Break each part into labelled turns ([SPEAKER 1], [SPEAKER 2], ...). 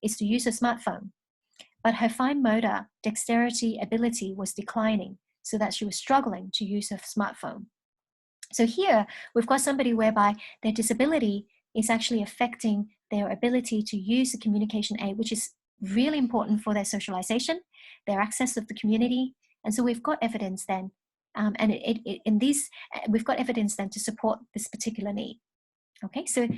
[SPEAKER 1] is to use a smartphone. But her fine motor dexterity ability was declining, so that she was struggling to use her smartphone. So here we've got somebody whereby their disability is actually affecting their ability to use the communication aid, which is really important for their socialization, their access of the community. And so we've got evidence then, we've got evidence then to support this particular need. Okay, so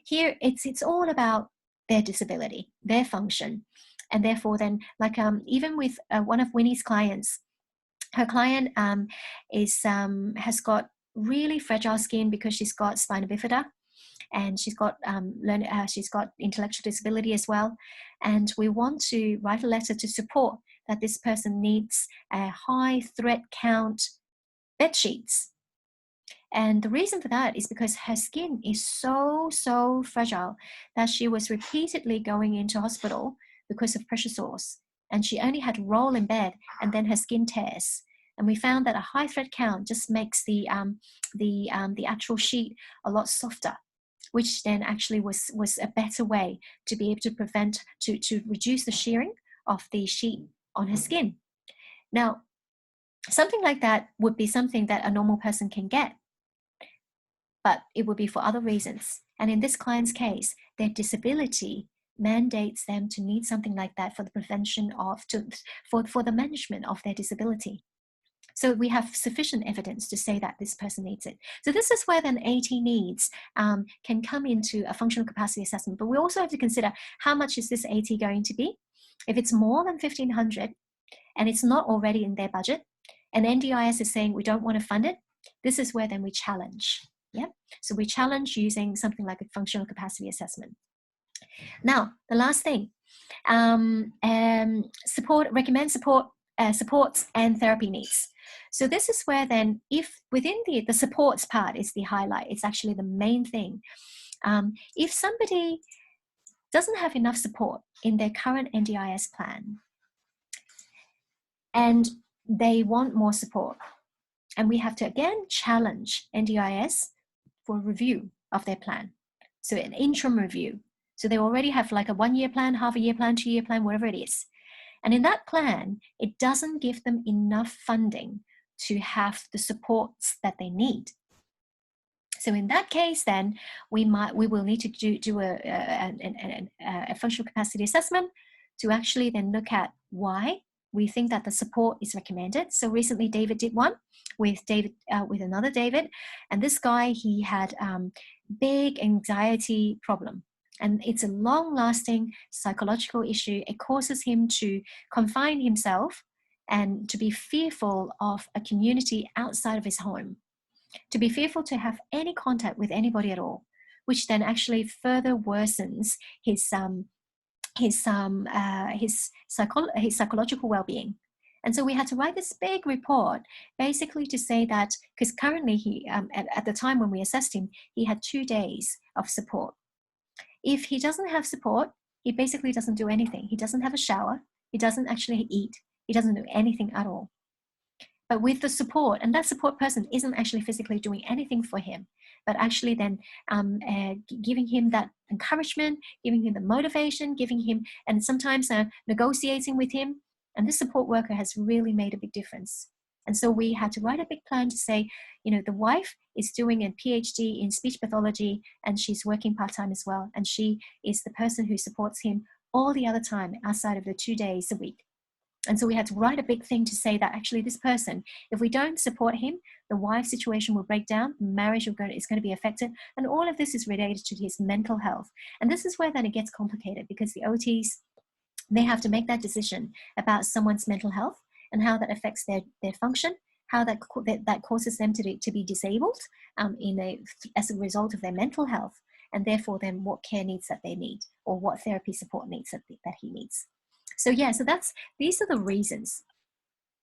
[SPEAKER 1] here it's all about their disability, their function, and therefore then, like even with one of Winnie's clients, her client has got really fragile skin because she's got spina bifida, and she's got intellectual disability as well. And we want to write a letter to support that this person needs a high thread count bed sheets. And the reason for that is because her skin is so fragile that she was repeatedly going into hospital because of pressure sores. And she only had to roll in bed, and then her skin tears. And we found that a high thread count just makes the actual sheet a lot softer, which then actually was a better way to be able to to reduce the shearing of the sheet on her skin. Now, something like that would be something that a normal person can get, but it would be for other reasons. And in this client's case, their disability mandates them to need something like that for the prevention of, for the management of their disability. So we have sufficient evidence to say that this person needs it. So this is where then AT needs can come into a functional capacity assessment. But we also have to consider, how much is this AT going to be? If it's more than 1,500 and it's not already in their budget, and NDIS is saying we don't want to fund it, this is where then we challenge. Yeah, so we challenge using something like a functional capacity assessment. Now, the last thing, recommend supports and therapy needs. So this is where then, if within the supports part is the highlight, it's actually the main thing. If somebody doesn't have enough support in their current NDIS plan and they want more support, and we have to again challenge NDIS for review of their plan. So an interim review. So they already have like a 1-year plan, half a year plan, 2-year plan, whatever it is. And in that plan, it doesn't give them enough funding to have the supports that they need. So in that case, then we will need to do a functional capacity assessment to actually then look at why we think that the support is recommended. So recently, David did one with another David, and this guy, he had big anxiety problem. And it's a long-lasting psychological issue. It causes him to confine himself and to be fearful of a community outside of his home, to be fearful to have any contact with anybody at all, which then actually further worsens his psychological well-being. And so we had to write this big report basically to say that, because currently he, at the time when we assessed him, he had 2 days of support. If he doesn't have support, he basically doesn't do anything. He doesn't have a shower. He doesn't actually eat. He doesn't do anything at all. But with the support, and that support person isn't actually physically doing anything for him, but actually then giving him that encouragement, giving him the motivation, giving him, and sometimes negotiating with him. And this support worker has really made a big difference. And so we had to write a big plan to say, the wife is doing a PhD in speech pathology, and she's working part-time as well. And she is the person who supports him all the other time outside of the 2 days a week. And so we had to write a big thing to say that actually this person, if we don't support him, the wife's situation will break down, marriage is going to be affected, and all of this is related to his mental health. And this is where then it gets complicated, because the OTs, they have to make that decision about someone's mental health and how that affects their function, how that causes them to be disabled as a result of their mental health, and therefore then what care needs that they need, or what therapy support needs that he needs. So yeah, so these are the reasons.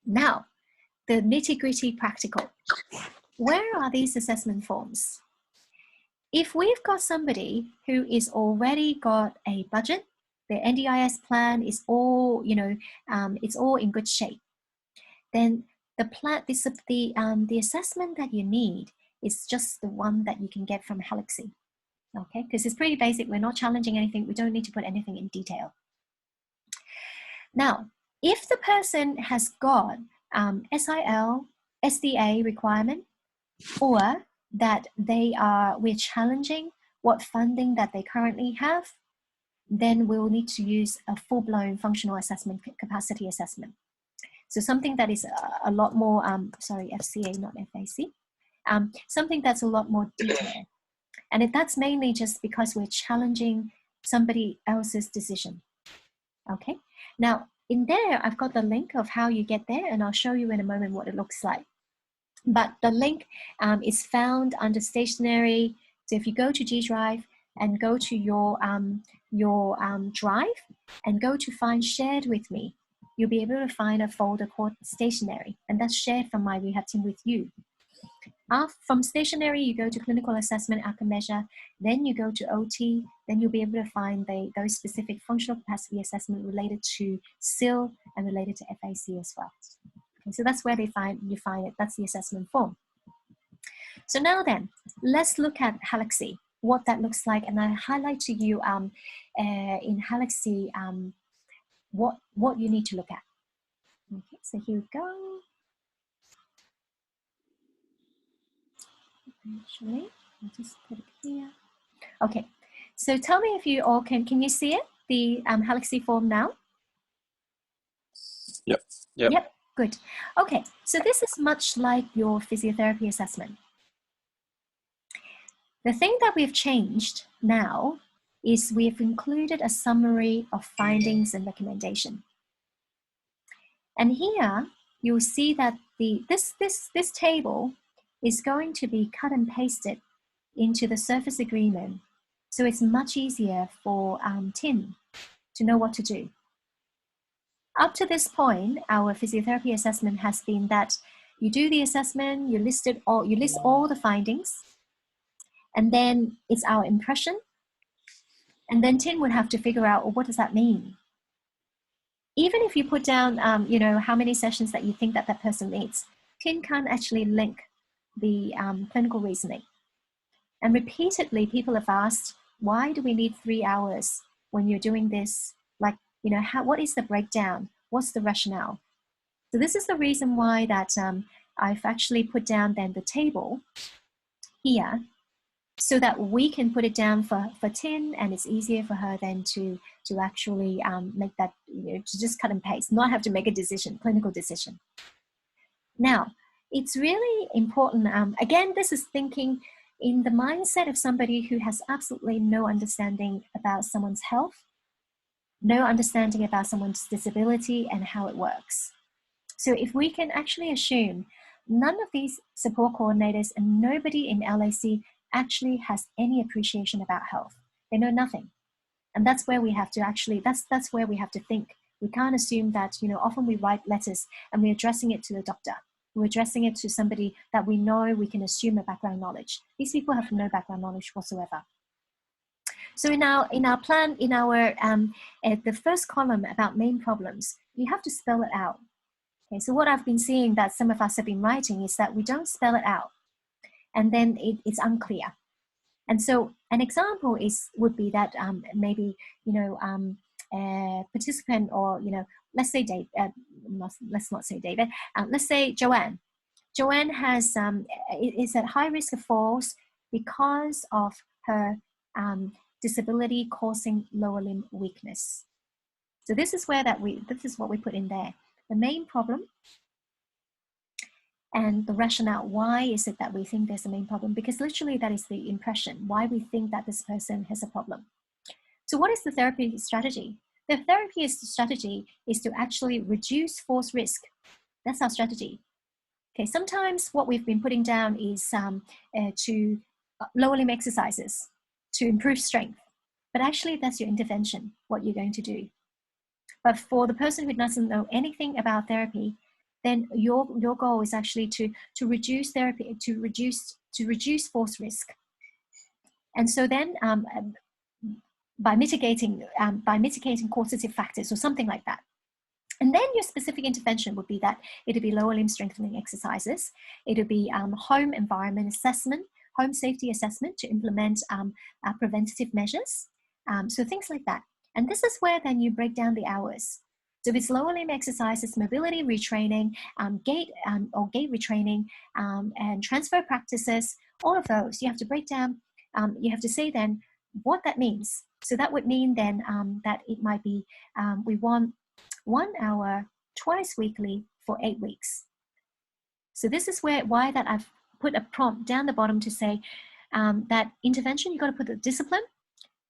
[SPEAKER 1] Now, the nitty-gritty practical. Where are these assessment forms? If we've got somebody who is already got a budget, their NDIS plan is all, it's all in good shape, then the assessment that you need is just the one that you can get from Helixy. okay? Because it's pretty basic. We're not challenging anything. We don't need to put anything in detail. Now, if the person has got SIL, SDA requirement, or that we're challenging what funding that they currently have, then we'll need to use a full-blown functional assessment, capacity assessment. So something that is a lot more, sorry, FCA, not FAC, something that's a lot more detailed. And that's mainly just because we're challenging somebody else's decision. Okay, now in there, I've got the link of how you get there, and I'll show you in a moment what it looks like. But the link is found under stationery. So if you go to G Drive and go to your drive and go to find shared with me, you'll be able to find a folder called stationery, and that's shared from my rehab team with you. From stationery, you go to clinical assessment, outcome measure, then you go to OT, then you'll be able to find those specific functional capacity assessment related to SIL and related to FAC as well. Okay, so that's where you find it. That's the assessment form. So now then, let's look at Halaxy, what that looks like, and I highlight to you in Halaxy what you need to look at. Okay, so here we go. Actually, I'll just put it here. Okay, so tell me if you all can you see it, the Halaxy form now?
[SPEAKER 2] Yep.
[SPEAKER 1] Good. Okay, so this is much like your physiotherapy assessment. The thing that we've changed now is we've included a summary of findings and recommendation. And here you'll see that this table is going to be cut and pasted into the service agreement. So it's much easier for Tin to know what to do. Up to this point, our physiotherapy assessment has been that you do the assessment, you list all the findings, and then it's our impression. And then Tin would have to figure out, well, what does that mean? Even if you put down, how many sessions that you think that person needs, Tin can't actually link the clinical reasoning. And repeatedly, people have asked, why do we need 3 hours when you're doing this? Like, what is the breakdown? What's the rationale? So this is the reason why that I've actually put down then the table here, so that we can put it down for Tin, and it's easier for her then to actually make that, to just cut and paste, not have to make a decision, clinical decision. Now, it's really important, again, this is thinking in the mindset of somebody who has absolutely no understanding about someone's health, no understanding about someone's disability and how it works. So if we can actually assume none of these support coordinators and nobody in LAC actually has any appreciation about health. They know nothing. And that's where we have to actually, that's where we have to think. We can't assume that, often we write letters and we're addressing it to the doctor. We're addressing it to somebody that we know we can assume a background knowledge. These people have no background knowledge whatsoever. So in our plan, in our the first column about main problems, you have to spell it out. Okay, so what I've been seeing that some of us have been writing is that we don't spell it out, and then it's unclear. And so an example would be that maybe participant, or let's say Dave, let's not say David. Let's say Joanne. Joanne is at high risk of falls because of her disability causing lower limb weakness. So this is what we put in there. The main problem and the rationale. Why is it that we think there's a main problem? Because literally that is the impression, why we think that this person has a problem. So what is the therapy strategy? The therapy strategy is to actually reduce falls risk. That's our strategy. Okay, sometimes what we've been putting down is to lower limb exercises to improve strength. But actually that's your intervention, what you're going to do. But for the person who doesn't know anything about therapy, then your goal is actually to reduce therapy, to reduce falls risk. And so then by mitigating causative factors or something like that. And then your specific intervention would be that it'll be lower limb strengthening exercises. It'll be home environment assessment home safety assessment to implement preventative measures. So things like that. And this is where then you break down the hours. So if it's lower limb exercises, mobility retraining, gait retraining, and transfer practices, all of those, you have to break down, you have to say then what that means. So that would mean then that it might be, we want 1 hour twice weekly for 8 weeks. So this is why that I've put a prompt down the bottom to say that intervention, you've got to put the discipline,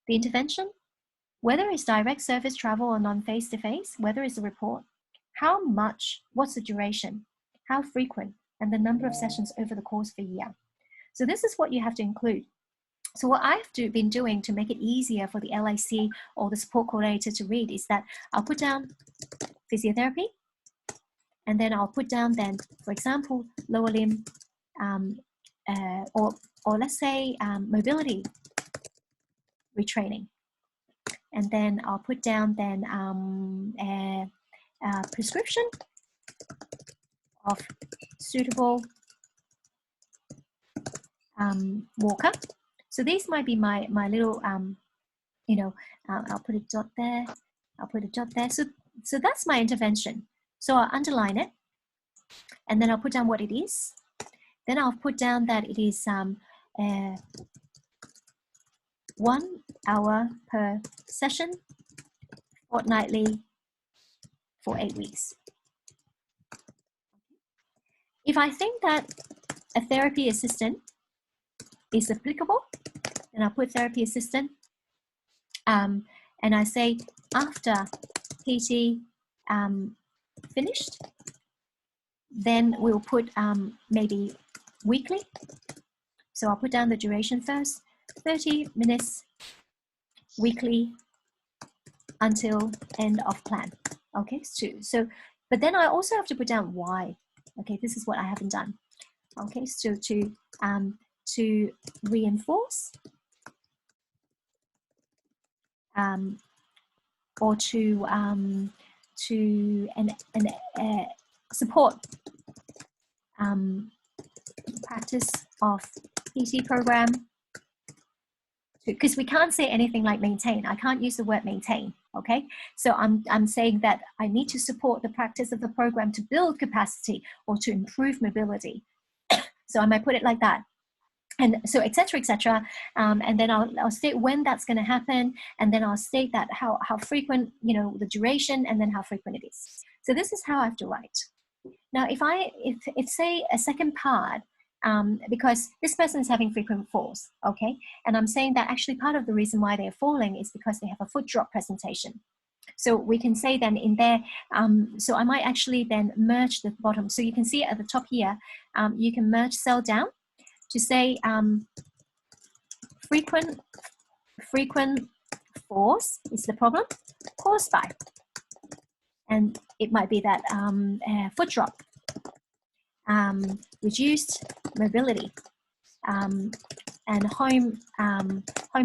[SPEAKER 1] the intervention, whether it's direct service travel or non-face-to-face, whether it's a report, how much, what's the duration, how frequent, and the number of sessions over the course of a year. So this is what you have to include. So what I've been doing to make it easier for the LIC or the support coordinator to read is that I'll put down physiotherapy, and then I'll put down then, for example, lower limb, or let's say mobility retraining. And then I'll put down then a prescription of suitable walker. So these might be my little, I'll put a dot there. I'll put a dot there. So that's my intervention. So I'll underline it, and then I'll put down what it is. Then I'll put down that it is 1 hour per session, fortnightly for 8 weeks. If I think that a therapy assistant is applicable, then I'll put therapy assistant, and I say after PT finished, then we'll put maybe weekly. So I'll put down the duration first, 30 minutes weekly until end of plan. Okay, so but then I also have to put down why. Okay, this is what I haven't done. Okay, so to reinforce or to support practice of PT program, because we can't say anything like maintain. I can't use the word maintain. Okay, so I'm saying that I need to support the practice of the program to build capacity or to improve mobility. So I might put it like that. And so, et cetera, and then I'll state when that's going to happen, and then I'll state that how frequent, the duration, and then how frequent it is. So this is how I have to write. Now, if say a second part, because this person is having frequent falls, okay, and I'm saying that actually part of the reason why they're falling is because they have a foot drop presentation. So we can say then in there, so I might actually then merge the bottom. So you can see at the top here, you can merge cell down to say frequent falls is the problem caused by, and it might be that foot drop, reduced mobility, and home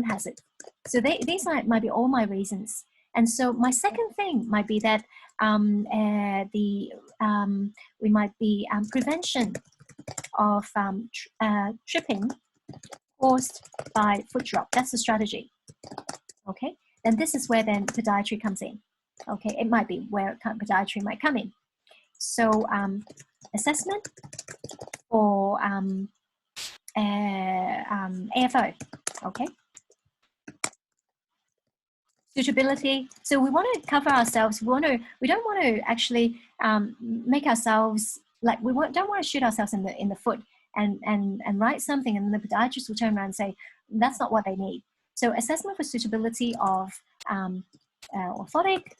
[SPEAKER 1] hazard. So these might be all my reasons. And so my second thing might be that we might be prevention of tripping caused by foot drop. That's the strategy. Okay, then this is where then podiatry comes in. Okay, it might be where podiatry might come in. So assessment for AFO. Okay. Suitability. So we want to cover ourselves. We don't want to actually make ourselves like don't want to shoot ourselves in the foot and write something, and then the podiatrist will turn around and say that's not what they need. So assessment for suitability of orthotic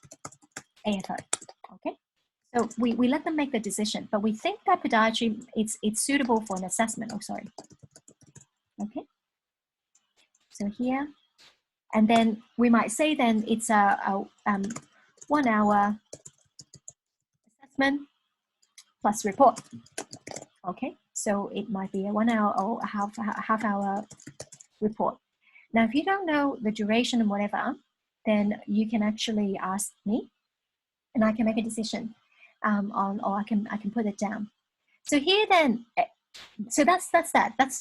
[SPEAKER 1] AFO. Okay. So we let them make the decision, but we think that podiatry it's suitable for an assessment. Oh, sorry. Okay. So here. And then we might say then it's a 1 hour assessment plus report. Okay, so it might be a 1 hour or a half hour report. Now, if you don't know the duration and whatever, then you can actually ask me, and I can make a decision or I can put it down. So here then, So that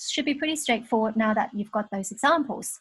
[SPEAKER 1] should be pretty straightforward now that you've got those examples.